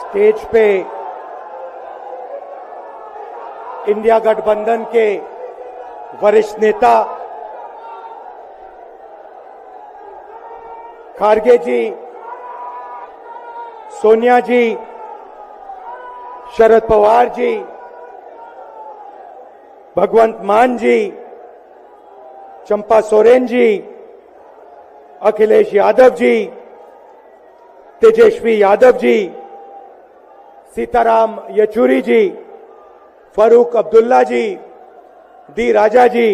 Stage पे India गठबंधन के वरिष्ठ नेता खारगे जी, सोनिया जी, शरद पवार जी, भगवंत मान जी, चंपा सोरेन जी, अखिलेश यादव जी, तेजस्वी यादव जी, सीताराम येचुरी जी, फारूक अब्दुल्ला जी, डी राजा जी,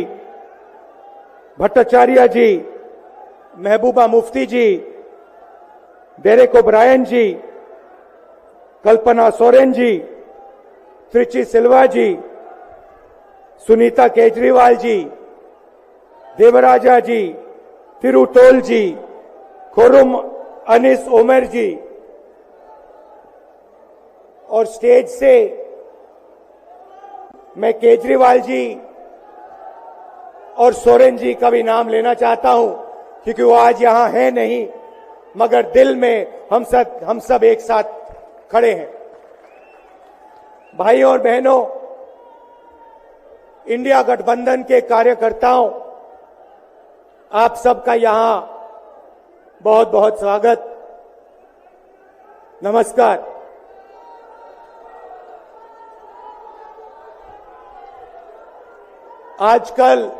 भट्टाचार्य जी, महबूबा मुफ्ती जी, डेरेक ओब्रायन जी, कल्पना सोरेन जी, त्रिची सिल्वा जी, सुनीता केजरीवाल जी, देवराजा जी, तिरुतोल जी, खुरुम अनीस उमर जी, और स्टेज से मैं केजरीवाल जी और सोरेन जी का भी नाम लेना चाहता हूं, क्योंकि वो आज यहां है नहीं, मगर दिल में हम सब एक साथ खड़े हैं। भाइयों और बहनों, इंडिया गठबंधन के कार्यकर्ताओं, आप सबका यहां बहुत बहुत स्वागत, नमस्कार। आजकल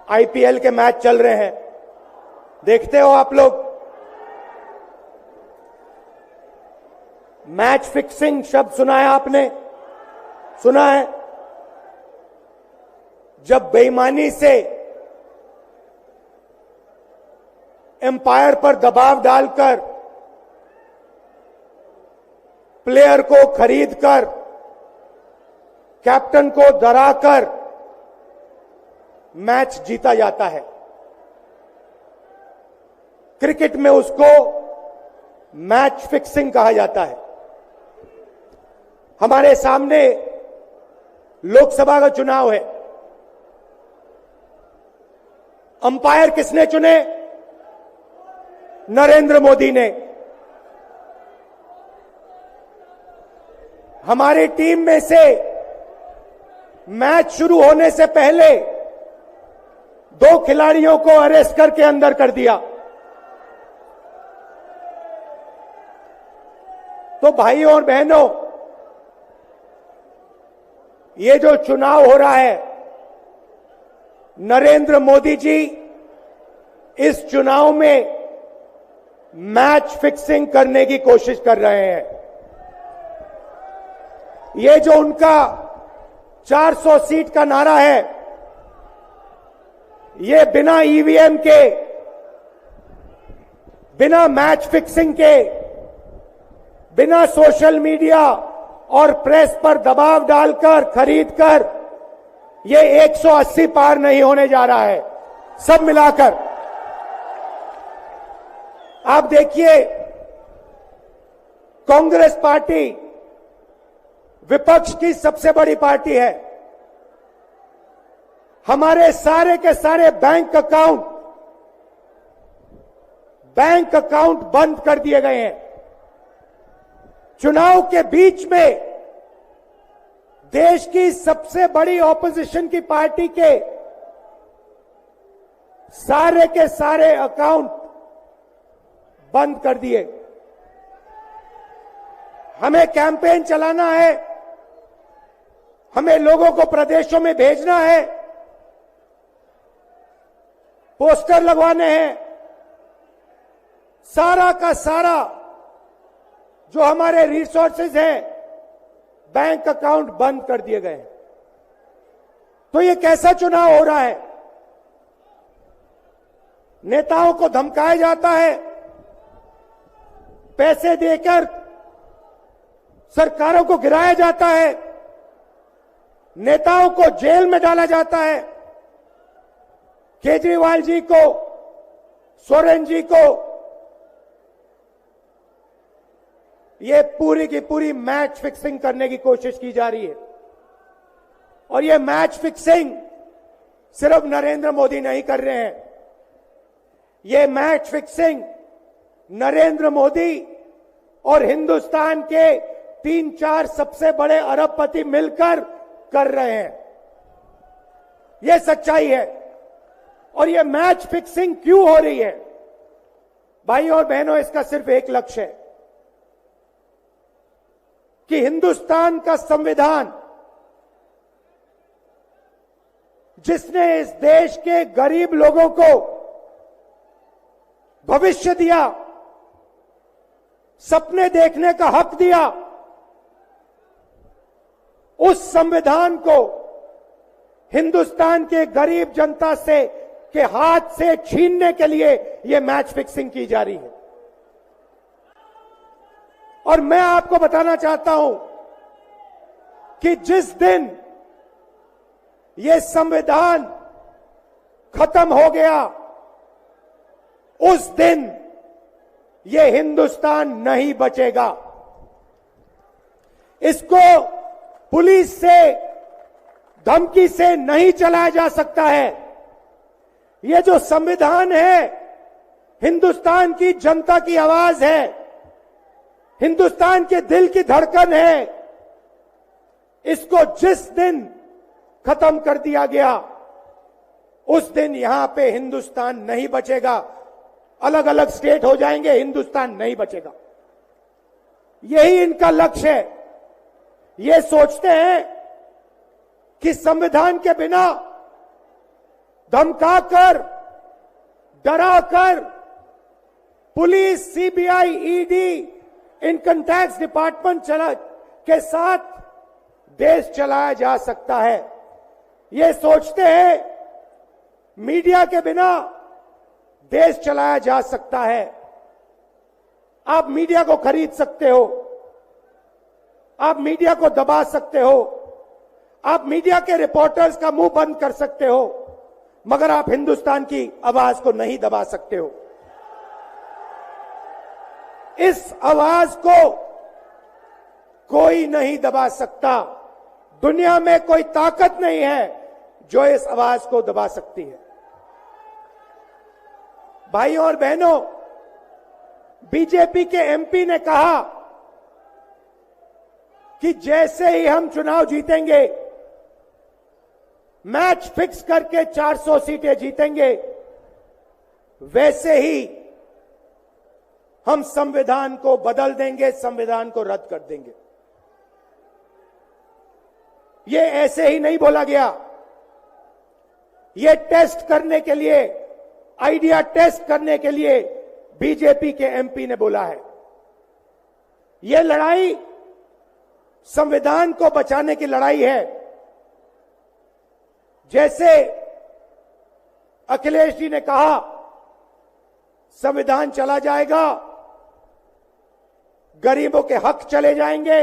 आईपीएल के मैच चल रहे हैं, देखते हो आप लोग। मैच फिक्सिंग शब्द सुना है आपने? सुना है? जब बेईमानी से एम्पायर पर दबाव डालकर प्लेयर को खरीदकर कैप्टन को डराकर मैच जीता जाता है। क्रिकेट में उसको मैच फिक्सिंग कहा जाता है। हमारे सामने लोकसभा का चुनाव है। अंपायर किसने चुने? नरेंद्र मोदी ने। हमारी टीम में से मैच शुरू होने से पहले 2 खिलाड़ियों को अरेस्ट करके अंदर कर दिया। तो भाइयों और बहनों, ये जो चुनाव हो रहा है, नरेंद्र मोदी जी इस चुनाव में मैच फिक्सिंग करने की कोशिश कर रहे हैं। ये जो उनका 400 सीट का नारा है, ये बिना ईवीएम के, बिना मैच फिक्सिंग के, बिना सोशल मीडिया और प्रेस पर दबाव डालकर खरीदकर, ये 180 पार नहीं होने जा रहा है। सब मिलाकर आप देखिए, कांग्रेस पार्टी विपक्ष की सबसे बड़ी पार्टी है। हमारे सारे के सारे बैंक अकाउंट बंद कर दिए गए हैं। चुनाव के बीच में देश की सबसे बड़ी ऑपोजिशन की पार्टी के सारे अकाउंट बंद कर दिए। हमें कैंपेन चलाना है, हमें लोगों को प्रदेशों में भेजना है, पोस्टर लगवाने हैं। सारा का सारा जो हमारे रिसोर्सेज हैं, बैंक अकाउंट बंद कर दिए गए हैं। तो ये कैसा चुनाव हो रहा है? नेताओं को धमकाया जाता है, पैसे देकर सरकारों को गिराया जाता है, नेताओं को जेल में डाला जाता है। केजरीवाल जी को, सोरेन जी को ये पूरी की पूरी मैच फिक्सिंग करने की कोशिश की जा रही है। और ये मैच फिक्सिंग सिर्फ नरेंद्र मोदी नहीं कर रहे हैं। ये मैच फिक्सिंग नरेंद्र मोदी और हिंदुस्तान के 3-4 सबसे बड़े अरबपति मिलकर कर रहे हैं। यह सच्चाई है। और यह मैच फिक्सिंग क्यों हो रही है? भाइयों और बहनों, इसका सिर्फ एक लक्ष्य है कि हिंदुस्तान का संविधान, जिसने इस देश के गरीब लोगों को भविष्य दिया, सपने देखने का हक दिया, उस संविधान को हिंदुस्तान के गरीब जनता से के हाथ से छीनने के लिए यह मैच फिक्सिंग की जा रही है। और मैं आपको बताना चाहता हूं कि जिस दिन यह संविधान खत्म हो गया, उस दिन यह हिंदुस्तान नहीं बचेगा। इसको पुलिस से, धमकी से नहीं चलाया जा सकता है। यह जो संविधान है, हिंदुस्तान की जनता की आवाज है, हिंदुस्तान के दिल की धड़कन है। इसको जिस दिन खत्म कर दिया गया, उस दिन यहां पे हिंदुस्तान नहीं बचेगा। अलग अलग स्टेट हो जाएंगे, हिंदुस्तान नहीं बचेगा। यही इनका लक्ष्य है। ये सोचते हैं कि संविधान के बिना धमकाकर, डराकर police, CBI, ED, income tax department के साथ देश चलाया जा सकता है। ये सोचते हैं मीडिया के बिना देश चलाया जा सकता है। आप मीडिया को खरीद सकते हो, आप मीडिया को दबा सकते हो, आप मीडिया के रिपोर्टर्स का मुंह बंद कर सकते हो, मगर आप हिंदुस्तान की आवाज को नहीं दबा सकते हो। इस आवाज को कोई नहीं दबा सकता। दुनिया में कोई ताकत नहीं है जो इस आवाज को दबा सकती है। भाइयों और बहनों, बीजेपी के एमपी ने कहा कि जैसे ही हम चुनाव जीतेंगे, मैच फिक्स करके 400 सीटें जीतेंगे, वैसे ही हम संविधान को बदल देंगे, संविधान को रद्द कर देंगे। ये ऐसे ही नहीं बोला गया। ये टेस्ट करने के लिए, आइडिया टेस्ट करने के लिए बीजेपी के एमपी ने बोला है। ये लड़ाई संविधान को बचाने की लड़ाई है। जैसे अखिलेश जी ने कहा, संविधान चला जाएगा, गरीबों के हक चले जाएंगे,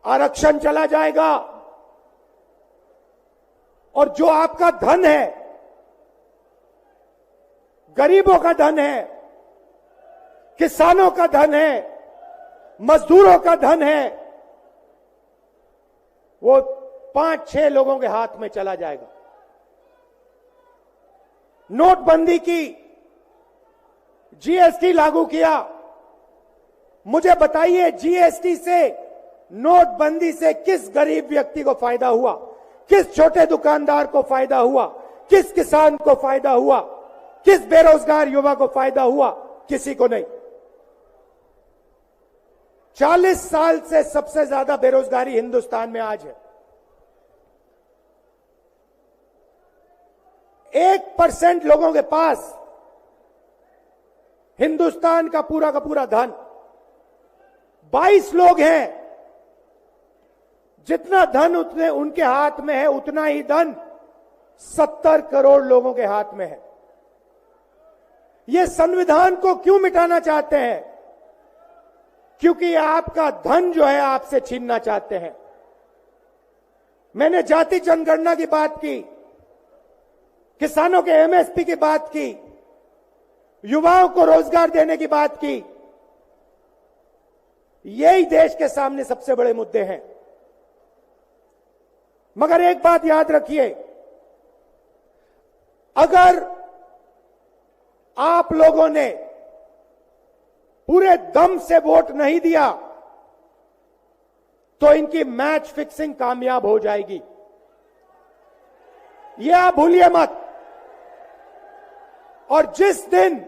आरक्षण चला जाएगा, और जो आपका धन है, गरीबों का धन है, किसानों का धन है, मजदूरों का धन है, वो 5-6 लोगों के हाथ में चला जाएगा। नोटबंदी की, जीएसटी लागू किया। मुझे बताइए, जीएसटी से, नोटबंदी से किस गरीब व्यक्ति को फायदा हुआ? किस छोटे दुकानदार को फायदा हुआ? किस किसान को फायदा हुआ? किस बेरोजगार युवा को फायदा हुआ? किसी को नहीं। 40 साल से सबसे ज्यादा बेरोजगारी हिंदुस्तान में आज है। 1% लोगों के पास हिंदुस्तान का पूरा धन, 22 लोग हैं। जितना धन उतने उनके हाथ में है, उतना ही धन 70 करोड़ लोगों के हाथ में है। ये संविधान को क्यों मिटाना चाहते हैं? क्योंकि आपका धन जो है आपसे छीनना चाहते हैं। मैंने जाति जनगणना की बात की, किसानों के एमएसपी की बात की, युवाओं को रोजगार देने की बात की। यही देश के सामने सबसे बड़े मुद्दे हैं। मगर एक बात याद रखिए, अगर आप लोगों ने पूरे दम से वोट नहीं दिया तो इनकी मैच फिक्सिंग कामयाब हो जाएगी। यह आप भूलिए मत। और जिस दिन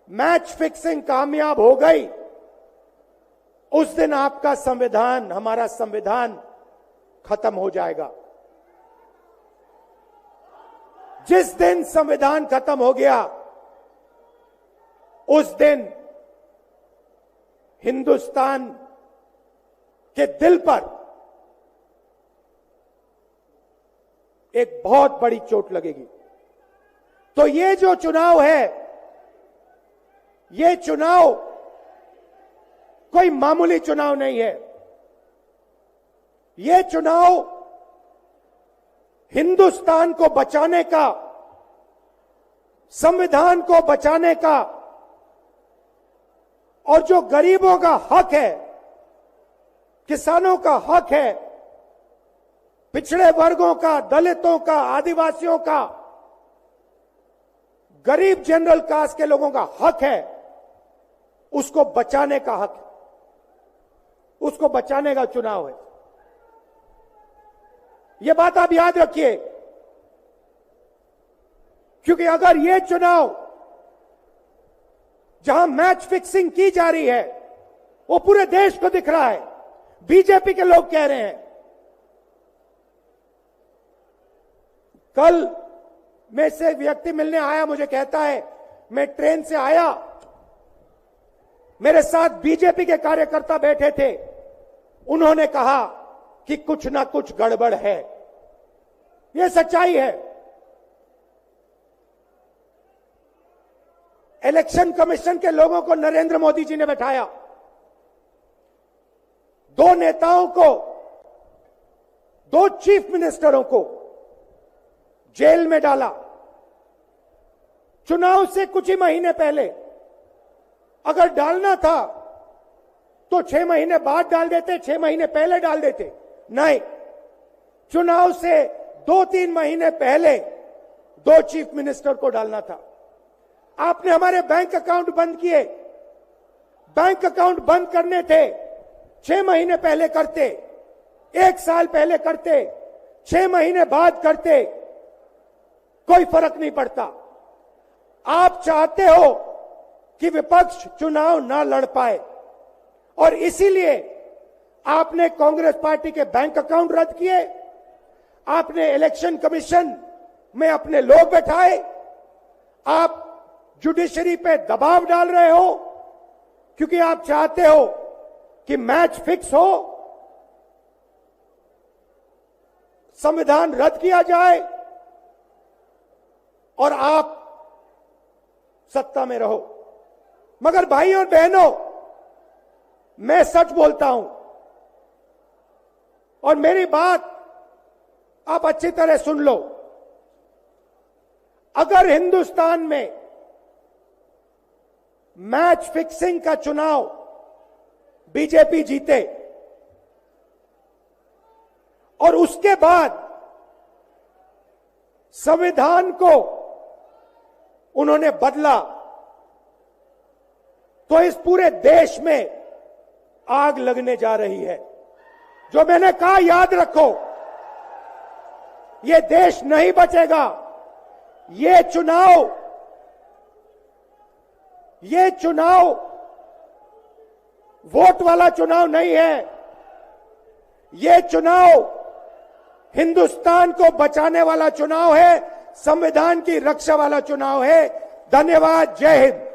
मैच फिक्सिंग कामयाब हो गई, उस दिन आपका संविधान, हमारा संविधान खत्म हो जाएगा। जिस दिन संविधान खत्म हो गया, उस दिन हिंदुस्तान के दिल पर एक बहुत बड़ी चोट लगेगी। तो ये जो चुनाव है, ये चुनाव कोई मामूली चुनाव नहीं है। ये चुनाव हिंदुस्तान को बचाने का, संविधान को बचाने का, और जो गरीबों का हक है, किसानों का हक है, पिछड़े वर्गों का, दलितों का, आदिवासियों का, गरीब जनरल कास्ट के लोगों का हक है, उसको बचाने का हक है, उसको बचाने का चुनाव है। यह बात आप याद रखिए, क्योंकि अगर यह चुनाव जहां मैच फिक्सिंग की जा रही है, वो पूरे देश को दिख रहा है, बीजेपी के लोग कह रहे हैं। कल में से व्यक्ति मिलने आया, मुझे कहता है मैं ट्रेन से आया, मेरे साथ बीजेपी के कार्यकर्ता बैठे थे, उन्होंने कहा कि कुछ ना कुछ गड़बड़ है। यह सच्चाई है। इलेक्शन कमीशन के लोगों को नरेंद्र मोदी जी ने बैठाया, दो नेताओं को, दो चीफ मिनिस्टरों को जेल में डाला। चुनाव से कुछ ही महीने पहले अगर डालना था तो 6 महीने बाद डाल देते, 6 महीने पहले डाल देते। नहीं, चुनाव से 2-3 महीने पहले 2 चीफ मिनिस्टर को डालना था। आपने हमारे बैंक अकाउंट बंद किए। बैंक अकाउंट बंद करने थे, 6 महीने पहले करते, 1 साल पहले करते, 6 महीने बाद करते, कोई फर्क नहीं पड़ता। आप चाहते हो कि विपक्ष चुनाव ना लड़ पाए, और इसीलिए आपने कांग्रेस पार्टी के बैंक अकाउंट रद्द किए, आपने इलेक्शन कमीशन में अपने लोग बैठाए, आप जुडिशरी पे दबाव डाल रहे हो, क्योंकि आप चाहते हो कि मैच फिक्स हो, संविधान रद्द किया जाए और आप सत्ता में रहो। मगर भाइयों और बहनों, मैं सच बोलता हूं, और मेरी बात आप अच्छी तरह सुन लो। अगर हिंदुस्तान में मैच फिक्सिंग का चुनाव बीजेपी जीते और उसके बाद संविधान को उन्होंने बदला, तो इस पूरे देश में आग लगने जा रही है। जो मैंने कहा, याद रखो, यह देश नहीं बचेगा। ये चुनाव वोट वाला चुनाव नहीं है। ये चुनाव हिंदुस्तान को बचाने वाला चुनाव है, संविधान की रक्षा वाला चुनाव है। धन्यवाद। जय हिंद।